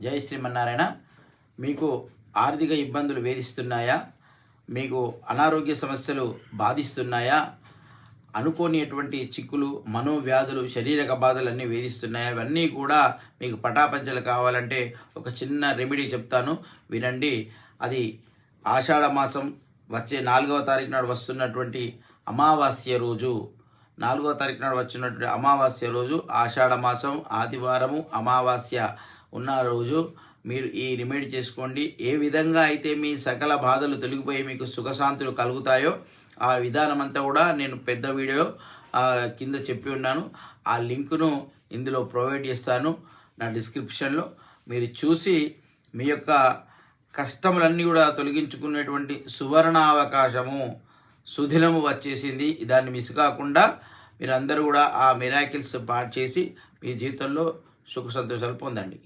జై శ్రీమన్నారాయణ. మీకు ఆర్థిక ఇబ్బందులు వేధిస్తున్నాయా? మీకు అనారోగ్య సమస్యలు బాధిస్తున్నాయా? అనుకోనిటువంటి చిక్కులు, మనోవ్యాధులు, శారీరక బాధలు అన్నీ వేధిస్తున్నాయా? ఇవన్నీ కూడా మీకు పటాపంచలు కావాలంటే ఒక చిన్న రెమెడీ చెప్తాను, వినండి. అది ఆషాఢ మాసం వచ్చే 4వ తారీఖు నాడు వస్తున్నటువంటి అమావాస్య రోజు, 4వ తారీఖు నాడు వచ్చినటువంటి అమావాస్య రోజు, ఆషాఢ మాసం ఆదివారము అమావాస్య ఉన్న రోజు మీరు ఈ రెమెడీ చేసుకోండి. ఏ విధంగా అయితే మీ సకల బాధలు తొలగిపోయి మీకు సుఖశాంతులు కలుగుతాయో ఆ విధానం అంతా కూడా నేను పెద్ద వీడియో కింద చెప్పి ఉన్నాను. ఆ లింకును ఇందులో ప్రొవైడ్ చేస్తాను నా డిస్క్రిప్షన్లో. మీరు చూసి మీ యొక్క కష్టములన్నీ కూడా తొలగించుకునేటువంటి సువర్ణ అవకాశము, సుదినము వచ్చేసింది. దాన్ని మిస్ కాకుండా మీరందరూ కూడా ఆ మిరాకిల్స్ పాటు చేసి మీ జీవితంలో సుఖ సంతోషాలు పొందండి.